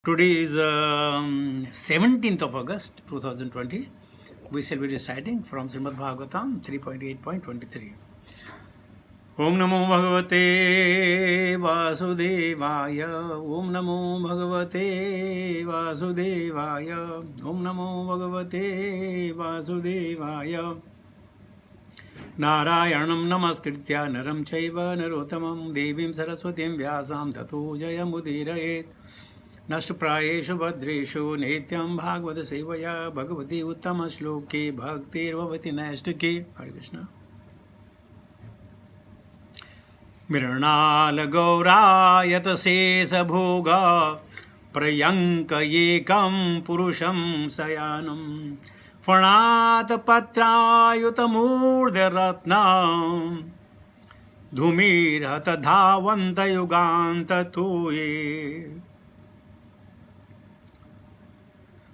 Today is 17th of August 2020. We shall be reciting from Srimad Bhagavatam 3.8.23. Om Namo Bhagavate Vasudevaya. Om Namo Bhagavate Vasudevaya. Om Namo Bhagavate Vasudevaya. Narayanam Namaskritya Naram Chaiva Narottamam Devim Saraswatim Vyasam Tato Jayamudhirayet. नष्टप्रायेषु भद्रेषु नित्यं भागवत सेवया भगवती उत्तम श्लोके भक्तिर्भवति नैष्टिके. हरे कृष्ण. मृणाल गौरायत शेष भोग प्रयंक एकं पुरुषं शयानं फणात पत्रायुत मूर्धरत्न धूमिरहत धावन्त युगान्त तूये.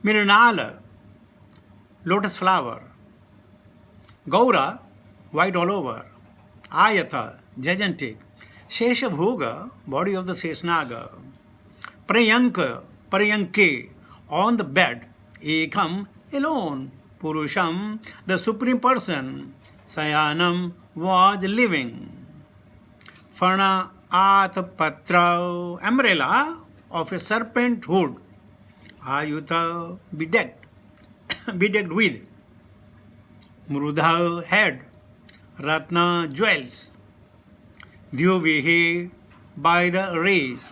Mirinala, lotus flower. Gaura, white all over. Ayata, gigantic. Sheshabhoga, body of the Sesnaga. Prayanka, Prayanke, on the bed. Ekam, alone. Purusham, the supreme person. Sayanam was living. Fana Atapatra, umbrella of a serpent hood. Ayuta, bedecked with. Mrudha, head. Ratna, jewels. Dhyuvihi, by the rays.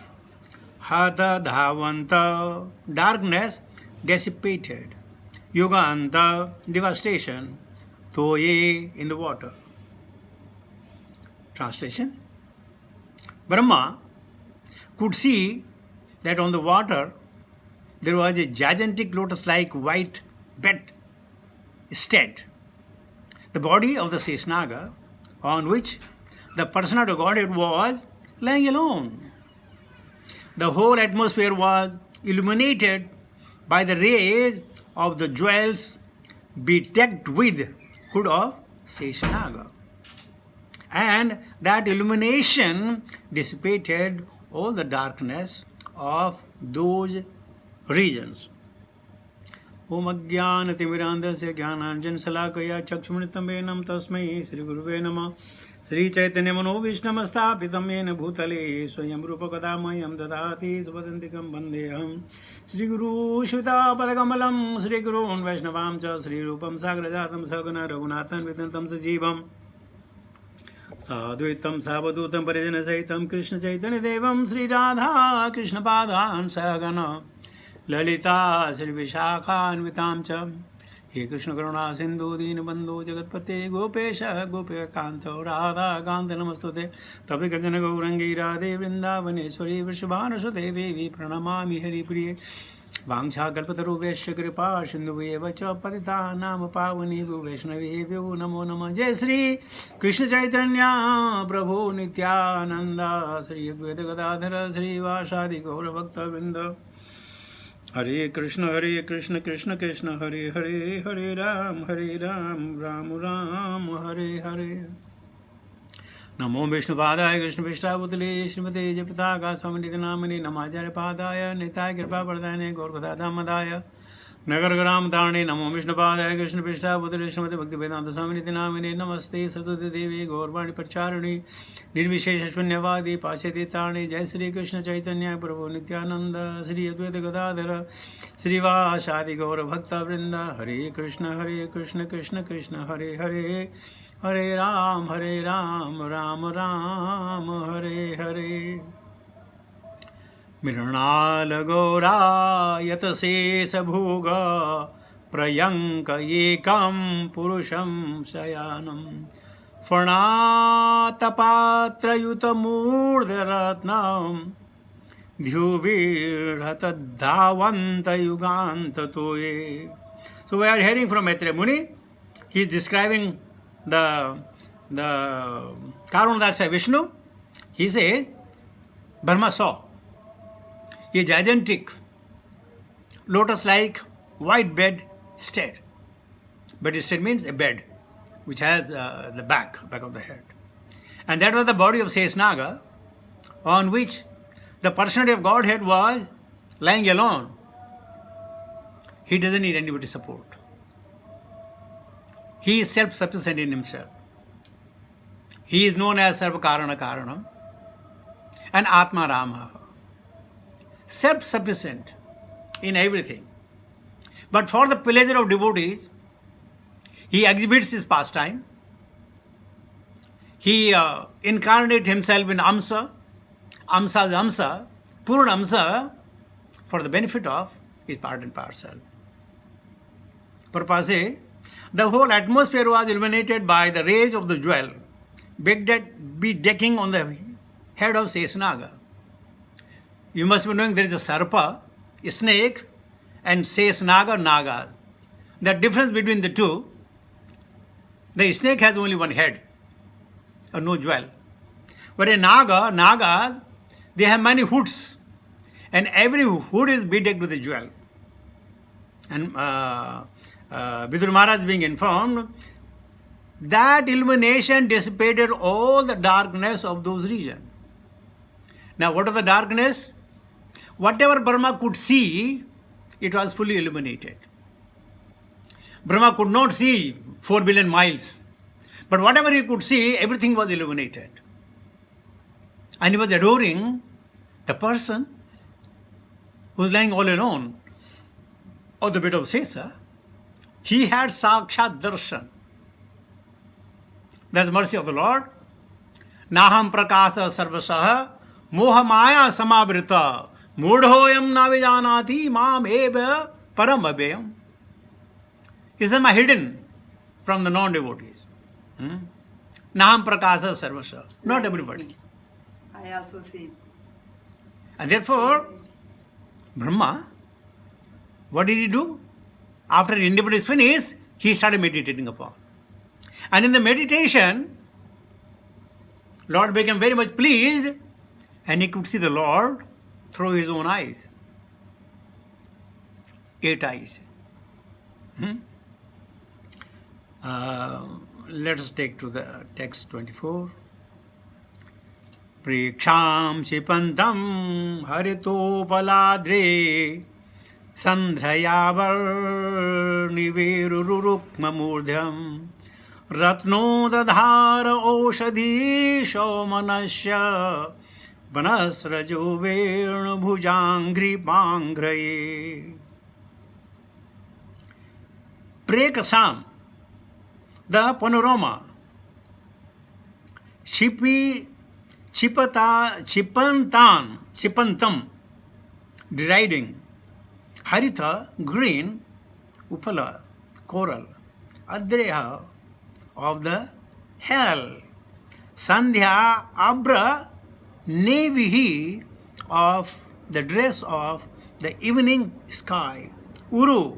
Hata, dhavanta, darkness dissipated. Yuganta, devastation. Toye, in the water. Translation. Brahma could see that on the water there was a gigantic lotus-like white bed instead. The body of the Sesnaga, on which the person of the Godhead was lying alone. The whole atmosphere was illuminated by the rays of the jewels bedecked with hood of Sesnaga. And that illumination dissipated all the darkness of those regions. Om Ajnanatimirandasya Jnananjana Salakaya Chakshumritam Venam Tasmai Sri Guruve Namah. Sri Chaitanya Manovishnamastapitam Yena Bhutale Swayam Rupa Kadamayam Dadati Supadantikam Bandeham Sri Guru Shvita Padakamalam Sri Guru Vaishnavam Cha Sri Rupam Sagrajatam Sagana Raghunathan Vidantam Sajivam Sadhuitam Savadutam Parijana Saitam Krishna Chaitanya Devam Sri Radha Krishna Padan Sagana Lalita Shri विशाखान्वितां च हे कृष्ण करुणा सिंधु दीनबंधु जगत्पते गोपेश गोपिकान्त राधा कान्त नमस्तुते तपि गजन गौरंगी राधे वृंदावनेश्वरी वृषभानुसुते देवी प्रणमामि हरिप्रिये वाञ्छाकल्पतरुभ्यश्च कृपा सिन्धुभ्येव च पतितानां पावनेभ्यो वैष्णवेभ्यो नमो नमः. जय श्री कृष्ण चैतन्य प्रभु नित्यानंद श्री अद्वैत गदाधर श्रीवासादि गौरभक्तवृंद. हरे कृष्ण कृष्ण कृष्ण हरे हरे हरे राम राम राम हरे हरे. नमो विष्णुपादाय कृष्णपृष्ठाभूतले श्रीमते जयपताका स्वामिनिधि नामिने नमाचार्य पादाय निताय कृपा प्रदायने गौरकथाधामदाय नगरग्राम तारणे. नमो विष्णुपादाय कृष्णपृष्ठाभूतले श्रीमते भक्तिवेदांत स्वामिनिधि नामिने नमस्ते सरस्वती देवी गौरवाणी प्रचारिणी निर्विशेष शून्यवादी पाश्चात्य तारणे. जय श्री कृष्ण चैतन्य प्रभु नित्यानंद श्री अद्वैत गदाधर श्रीवासादि गौर भक्त वृंद. हरे कृष्ण कृष्ण कृष्ण हरे हरे हरे राम राम राम हरे हरे. मृणाल गौरायत शेष भोग प्रयंक एकं पुरुषं शयानं फणातपात्रयुत मूर्धरत्नं ध्युविर्हत धावन्त युगान्त तोये. So we are hearing from Maitreya Muni. He is describing the Karunadaksha Vishnu. He says Brahma saw a gigantic lotus-like white bed instead. But instead means a bed which has the back of the head. And that was the body of Sesnaga, on which the personality of Godhead was lying alone. He doesn't need anybody's support. He is self-sufficient in himself. He is known as Sarva Karana Karanam and Atma Rama. Self-sufficient in everything. But for the pleasure of devotees, he exhibits his pastime. He incarnates himself in Amsa, Amsa's Amsa, Purna Amsa, for the benefit of his part and parcel. Prabhupada says, the whole atmosphere was illuminated by the rays of the jewel, bedecking on the head of Sesnaga. You must be knowing there is a Sarpa, a snake, and Sesnaga, Naga. The difference between the two, the snake has only one head, or no jewel. But a Nagas, they have many hoods, and every hood is bedecked with a jewel. And Vidur Maharaj being informed, that illumination dissipated all the darkness of those regions. Now, what is the darkness? Whatever Brahma could see, it was fully illuminated. Brahma could not see 4 billion miles, but whatever he could see, everything was illuminated. And he was adoring the person who was lying all alone on the bed of Sesa. He had Sakshat Darshan. That's the mercy of the Lord. Naham prakasa sarvasaha moha maya samavrita mudhoyam navijanati mam eva param abhayam. He said, "I hidden from the non-devotees." Naham prakasa sarvasaha. Not everybody. I also see. And therefore, Brahma, what did he do? After the endeavor is finished, he started meditating upon. And in the meditation, Lord became very much pleased, and he could see the Lord through his own eyes. 8 eyes. Let us take to the text 24. Priksham shipantam haritopaladre sandhyavar niverurukmamurdhyam ratnodadhara oshadhi shomanasya vanasrajo verna bhujangri pangraye. Prekasam, the panorama. Chipantam, deriding. Haritha, green. Upala, coral. Adreha, of the hell. Sandhya, abra, nevihi, of the dress of the evening sky. Uru,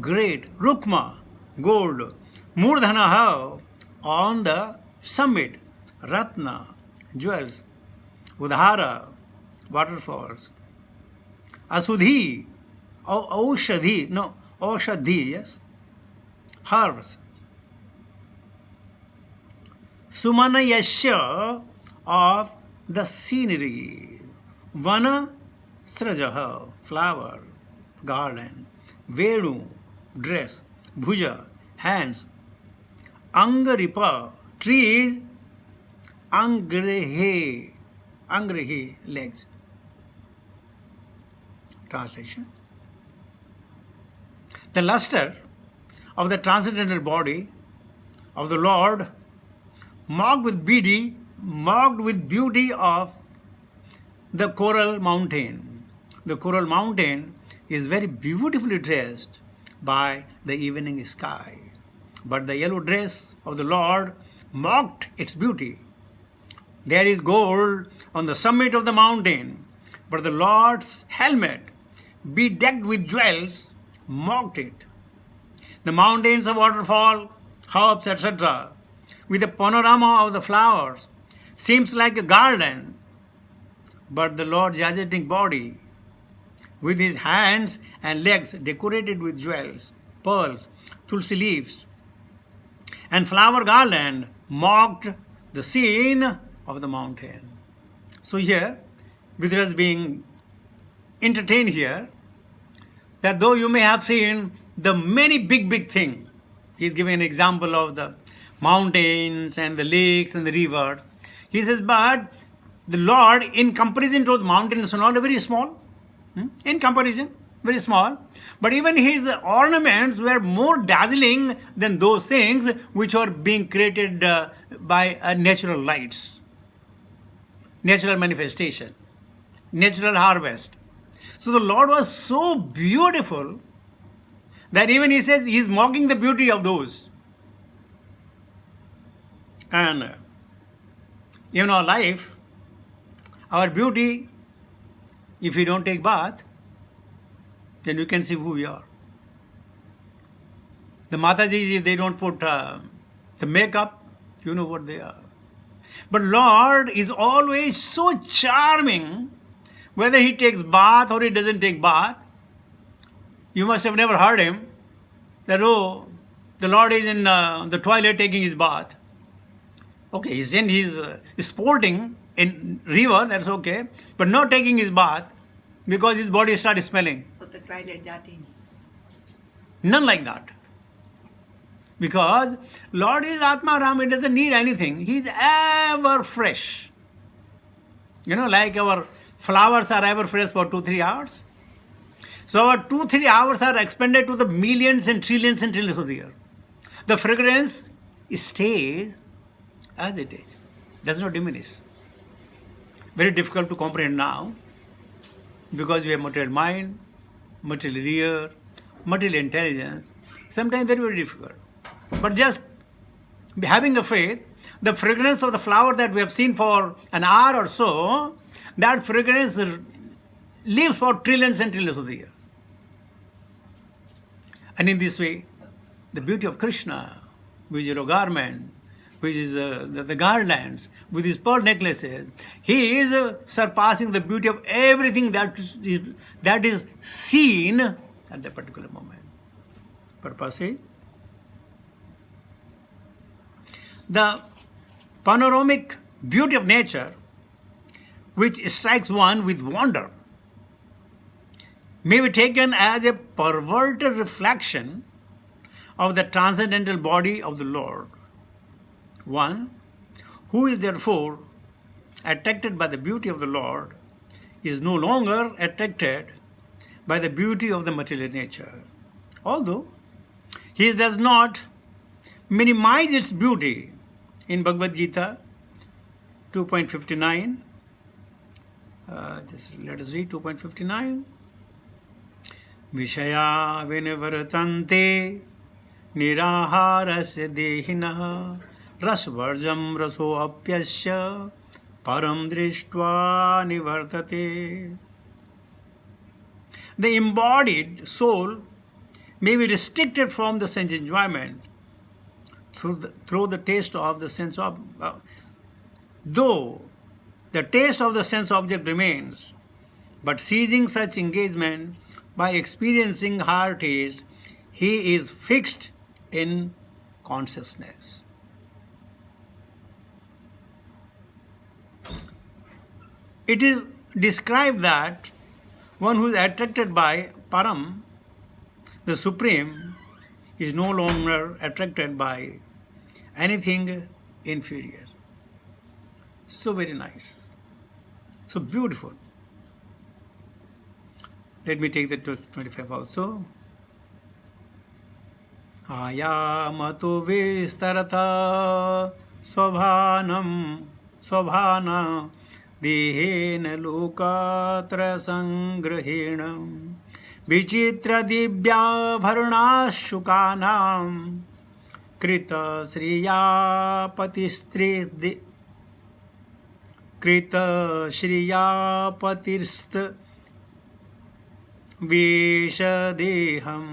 great. Rukma, gold. Murdhanaha, on the summit. Ratna, jewels. Udhara, waterfalls. Asudhi, Aushadhi, yes. Herbs. Sumanayasya, of the scenery. Vana, srajaha, flower, garland. Venu, dress. Bhuja, hands. Angaripa, trees. Angrehe, legs. Translation. The luster of the transcendental body of the Lord, marked with beauty of the coral mountain. The coral mountain is very beautifully dressed by the evening sky. But the yellow dress of the Lord mocked its beauty. There is gold on the summit of the mountain, but the Lord's helmet, bedecked with jewels, mocked it. The mountains of waterfall, herbs, etc., with a panorama of the flowers, seems like a garden, but the Lord's agitating body, with his hands and legs decorated with jewels, pearls, tulsi leaves, and flower garland, mocked the scene of the mountain. So here, Vidura is being entertain here that though you may have seen the many big things, he's giving an example of the mountains and the lakes and the rivers. He says, but the Lord, in comparison to the mountains and all, are very small. In comparison, very small. But even his ornaments were more dazzling than those things which were being created by natural lights, natural manifestation, natural harvest. So the Lord was so beautiful that even he says he's mocking the beauty of those. And in our life, our beauty, if we don't take bath, then you can see who we are. The Matajis, if they don't put the makeup, you know what they are. But Lord is always so charming, whether he takes bath or he doesn't take bath. You must have never heard him that, oh, the Lord is in the toilet taking his bath. Okay, he's sporting in river, that's okay, but not taking his bath because his body started smelling. वो तो toilet जाती नहीं. None like that. Because Lord is Atma Ram, he doesn't need anything. He is ever fresh. You know, like our flowers are ever fresh for 2-3 hours. So our 2-3 hours are expended to the millions and trillions of the year. The fragrance stays as it is, does not diminish. Very difficult to comprehend now because we have material mind, material ear, material intelligence. Sometimes very, very difficult. But just having a faith, the fragrance of the flower that we have seen for an hour or so, that fragrance lives for trillions and trillions of the year. And in this way, the beauty of Krishna, with your garment, which is the garlands, with his pearl necklaces, he is surpassing the beauty of everything that is seen at that particular moment. Purpose is the panoramic beauty of nature, which strikes one with wonder, may be taken as a perverted reflection of the transcendental body of the Lord. One who is therefore attracted by the beauty of the Lord is no longer attracted by the beauty of the material nature, although he does not minimize its beauty. In Bhagavad Gita 2.59, just let us read 2.59. Vishaya vinivartante niraharasya dehinah rasvarjam raso apyasya param drishtva nivartate. The embodied soul may be restricted from the sense enjoyment through the taste of the sense of, though the taste of the sense object remains, but ceasing such engagement by experiencing higher taste, he is fixed in consciousness. It is described that one who is attracted by Param, the Supreme, is no longer attracted by anything inferior. So very nice. So beautiful. Let me take the 25 also. Ayamato vistarata svabhanam svabhana dehena lokatra sangrahenam vichitra divya bharana shukanam krita sriya patirst Veshadeham.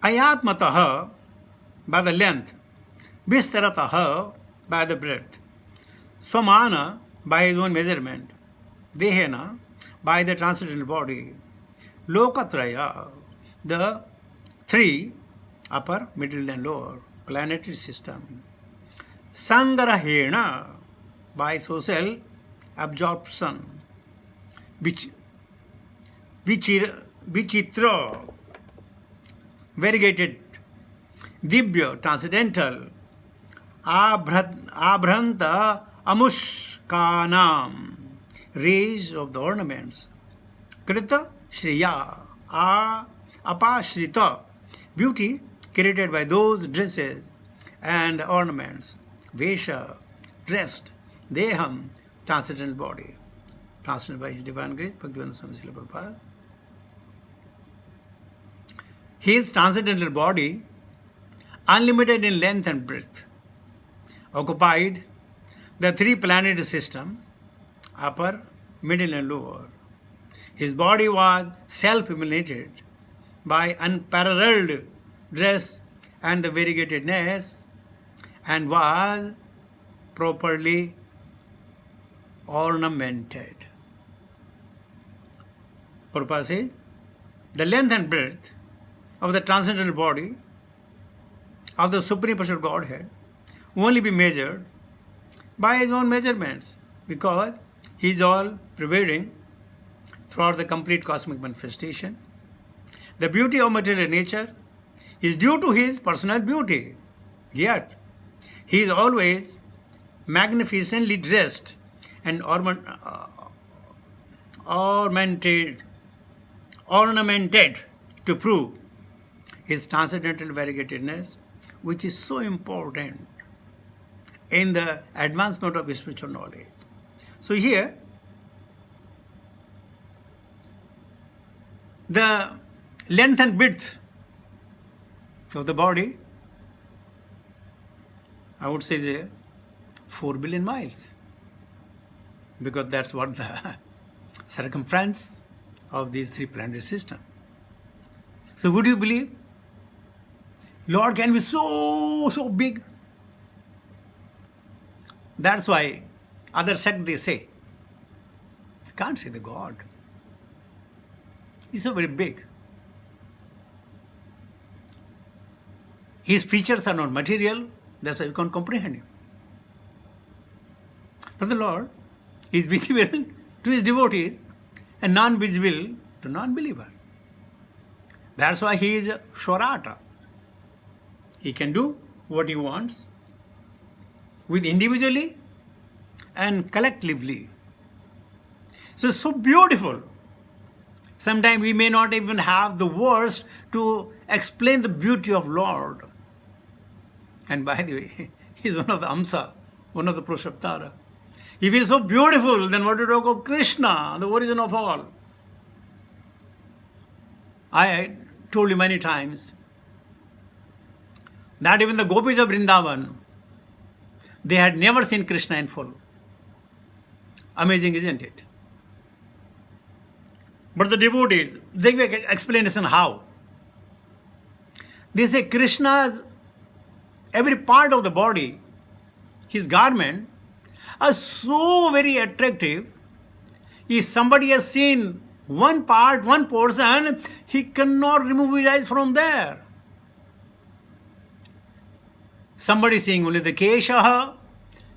Ayatmataha by the length, Vistarataha by the breadth, Swamana by his own measurement, Dehena by the transcendental body, Lokatraya, the three, upper, middle and lower, planetary system, Sangrahena by social absorption. Vichitra, variegated, Dibya, transcendental, Abhranta Amushkanam, rays of the ornaments. Krita Shriya, Apashrita, beauty created by those dresses and ornaments. Vesha, dressed. Deham, transcendental body. Translated by His Divine Grace, Bhaktivedanta Swami Srila Prabhupada. His transcendental body, unlimited in length and breadth, occupied the three planetary system, upper, middle and lower. His body was self-illuminated by unparalleled dress and the variegatedness, and was properly ornamented. Prabhupada says, the length and breadth of the transcendental body of the Supreme Personal Godhead will only be measured by His own measurements, because He is all pervading throughout the complete cosmic manifestation. The beauty of material nature is due to His personal beauty, yet He is always magnificently dressed and ornamented to prove His transcendental variegatedness, which is so important in the advancement of spiritual knowledge. So here, the length and width of the body, I would say, is 4 billion miles, because that's what the circumference of these three planetary systems. So would you believe Lord can be so big? That's why other sect they say, you can't see the God. He's so very big. His features are not material, that's why you can't comprehend Him. But the Lord is visible to His devotees and non-visible to non-believer. That's why He is Shwarata. He can do what He wants with individually and collectively. So it's so beautiful. Sometimes we may not even have the words to explain the beauty of Lord. And by the way, He is one of the Amsa, one of the Purushotttama. If He is so beautiful, then what do you talk of Krishna, the origin of all? I told you many times that even the gopis of Vrindavan, they had never seen Krishna in full. Amazing, isn't it? But the devotees, they give an explanation how. They say Krishna's every part of the body, His garment, are so very attractive. If somebody has seen one part, one portion, he cannot remove his eyes from there. Somebody is seeing only the keshaha,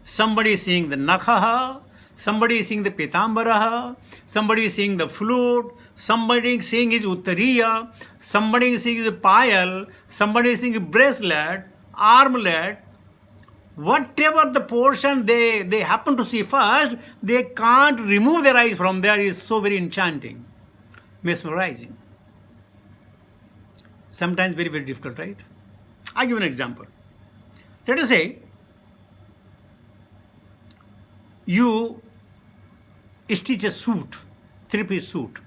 somebody is seeing the nakhaha, somebody is seeing the pitambaraha, somebody is seeing the flute, somebody is seeing his uttariya, somebody is seeing his payal, somebody is seeing his bracelet, armlet. Whatever the portion they happen to see first, they can't remove their eyes from there. It's so very enchanting, mesmerizing. Sometimes very, very difficult, right? I'll give an example. Let us say you stitch a suit, 3-piece suit.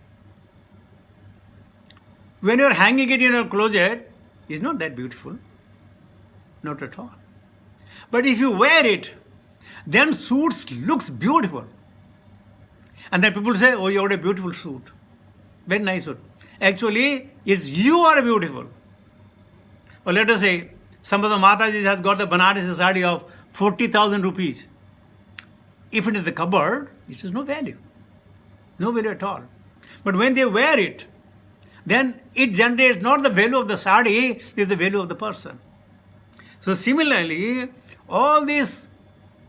When you're hanging it in your closet, it's not that beautiful. Not at all. But if you wear it, then suit looks beautiful. And then people say, oh, you have a beautiful suit. Very nice suit. Actually, it's you are beautiful. Or let us say, some of the Mataji has got the Banarasi sari of 40,000 rupees. If it is the cupboard, it has no value. No value at all. But when they wear it, then it generates not the value of the sari, it's the value of the person. So similarly, all these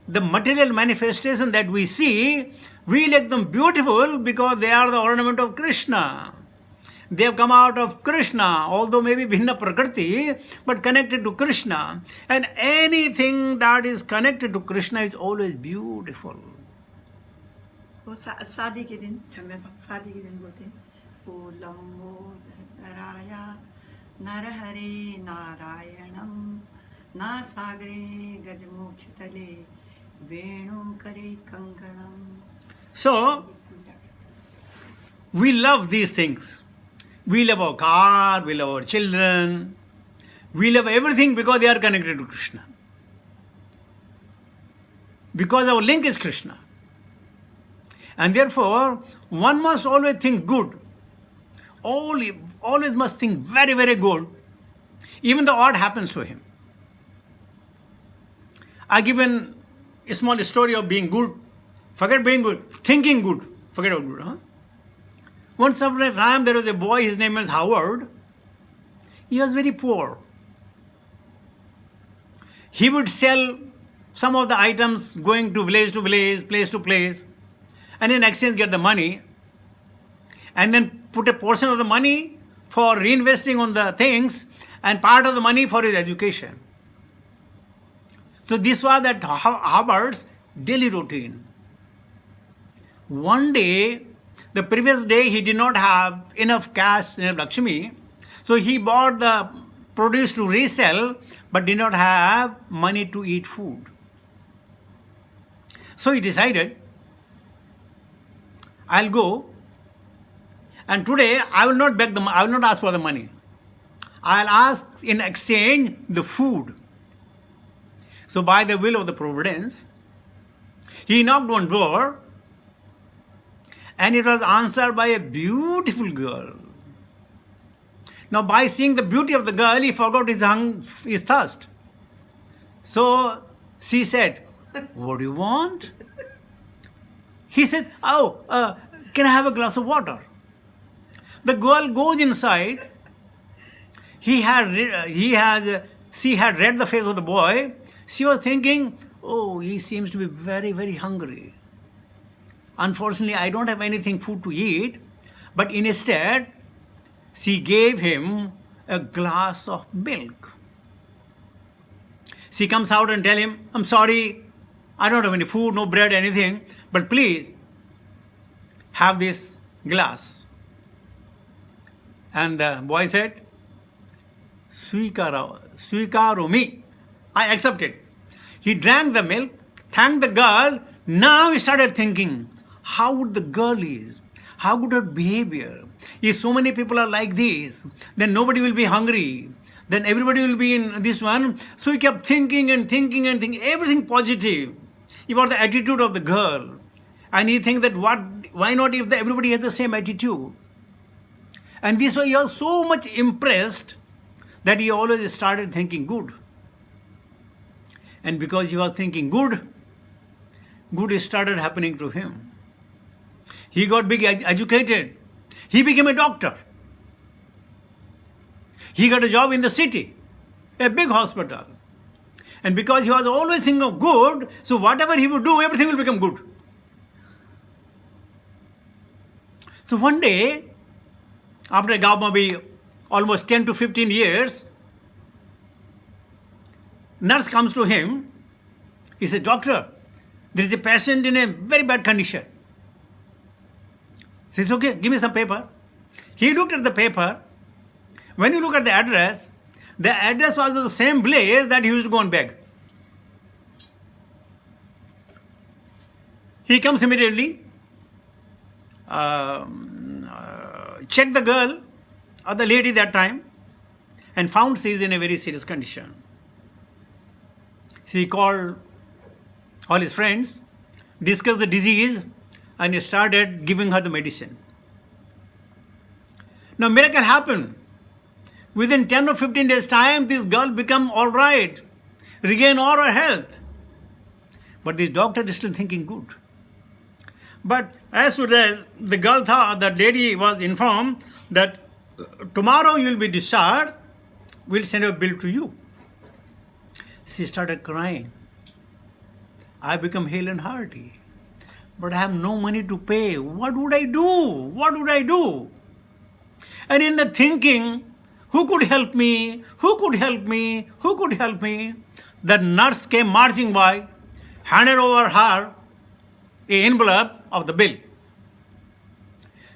the material manifestation that we see, we like them beautiful because they are the ornament of Krishna. They have come out of Krishna, although maybe Bhinna Prakriti, but connected to Krishna. And anything that is connected to Krishna is always beautiful. वो शादी के दिन शादी के दिन बोलते हैं ओ लंबोदराया नरहरे नारायणम ना सागरे गजमोक्षतले वेणु करे कंगणम. So, we love these things. We love our car, we love our children, we love everything because they are connected to Krishna. Because our link is Krishna. And therefore, one must always think good. Always must think very, very good, even though odd happens to him. I given a small story of being good. Forget being good, thinking good. Forget about good, huh? Once upon a time, there was a boy, his name was Howard. He was very poor. He would sell some of the items going to village, place to place, and in exchange get the money, and then put a portion of the money for reinvesting on the things, and part of the money for his education. So this was that Howard's daily routine. One day, the previous day, he did not have enough cash, enough Lakshmi, so he bought the produce to resell, but did not have money to eat food. So he decided, I'll go, and today I will not beg them, I will not ask for the money. I'll ask in exchange the food. So by the will of the providence, he knocked on door, and it was answered by a beautiful girl. Now by seeing the beauty of the girl, he forgot his thirst. So she said, what do you want? He said, can I have a glass of water? The girl goes inside. She had read the face of the boy. She was thinking, oh, he seems to be very, very hungry. Unfortunately, I don't have anything food to eat. But instead, she gave him a glass of milk. She comes out and tells him, I'm sorry, I don't have any food, no bread, anything, but please have this glass. And the boy said, Swikarumi, I accept it. He drank the milk, thanked the girl. Now he started thinking, how would the girl is? How good her behavior? If so many people are like this, then nobody will be hungry. Then everybody will be in this one. So he kept thinking and thinking and thinking, everything positive about the attitude of the girl. And he thinks that why not if everybody has the same attitude? And this way he was so much impressed that he always started thinking good. And because he was thinking good started happening to him. He got big educated. He became a doctor. He got a job in the city, a big hospital. And because he was always thinking of good, so whatever he would do, everything will become good. So one day, after a gap maybe almost 10 to 15 years, nurse comes to him. He says, doctor, there is a patient in a very bad condition. He says, okay, give me some paper. He looked at the paper. When you look at the address was the same place that he used to go and beg. He comes immediately, checked the girl or the lady that time, and found she is in a very serious condition. He called all his friends, discussed the disease, and he started giving her the medicine. Now miracle happened. Within 10 or 15 days time, this girl become all right, regain all her health. But this doctor is still thinking good. But as soon as the girl thought, that lady was informed that tomorrow you will be discharged, we'll send a bill to you. She started crying. I become hale and hearty. But I have no money to pay. What would I do? What would I do? And in the thinking, who could help me? Who could help me? Who could help me? The nurse came marching by, handed over her an envelope of the bill.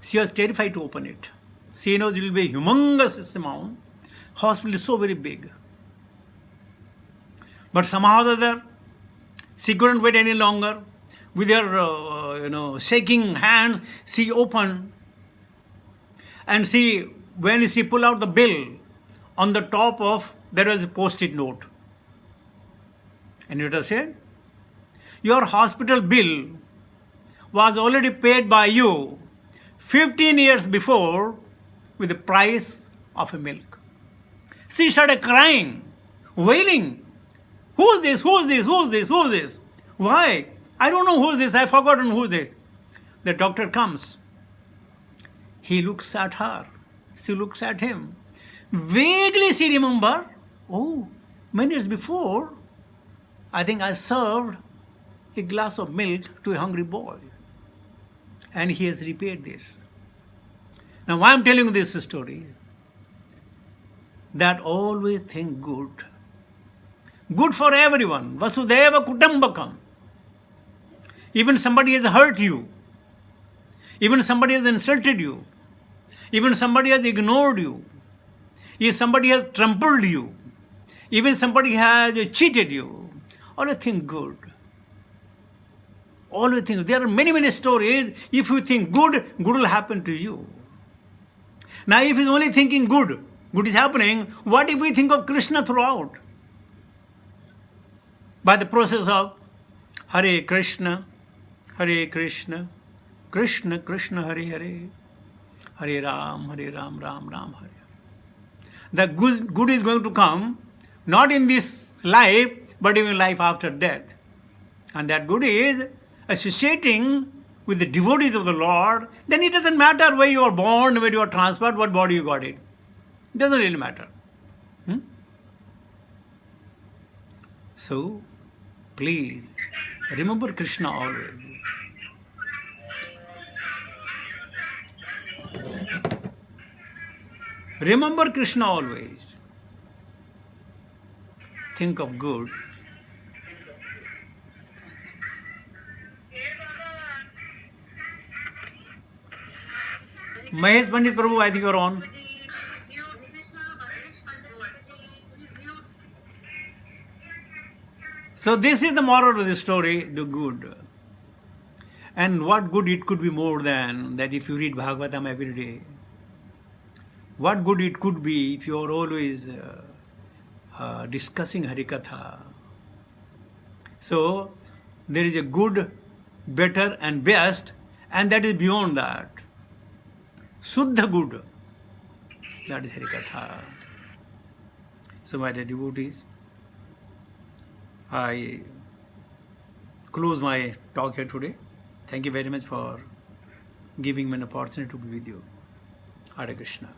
She was terrified to open it. She knows it will be a humongous amount. Hospital is so very big. But somehow or other, she couldn't wait any longer. With her, shaking hands, she opened. And when she pulled out the bill, on the top of, there was a post-it note. And it was said, your hospital bill was already paid by you 15 years before with the price of a milk. She started crying, wailing. Who's this? Who's this? Who's this? Who's this? Why? I don't know who's this. I've forgotten who's this. The doctor comes. He looks at her. She looks at him. Vaguely she remembers, oh, many years before, I think I served a glass of milk to a hungry boy. And he has repaid this. Now why I'm telling you this story? That always think good. Good for everyone. Vasudeva Kutumbakam. Even somebody has hurt you. Even somebody has insulted you. Even somebody has ignored you. If somebody has trampled you. Even somebody has cheated you. Always think good. Always think. There are many, many stories. If you think good, good will happen to you. Now if he's only thinking good, good is happening, what if we think of Krishna throughout? By the process of Hare Krishna, Krishna Krishna, Hare Hare, Hare Ram, Ram Ram, Hare. The good is going to come, not in this life, but in life after death. And that good is associating with the devotees of the Lord. Then it doesn't matter where you are born, where you are transferred, what body you got it. It doesn't really matter. So, please, remember Krishna always. Remember Krishna always. Think of good. Mahesh Pandit Prabhu, I think you're on. So this is the moral of the story, do good. And what good it could be more than that if you read Bhagavatam every day. What good it could be if you are always discussing Harikatha. So there is a good, better and best, and that is beyond that. Suddha good, that is Harikatha. So my dear devotees, I close my talk here today. Thank you very much for giving me an opportunity to be with you. Hare Krishna.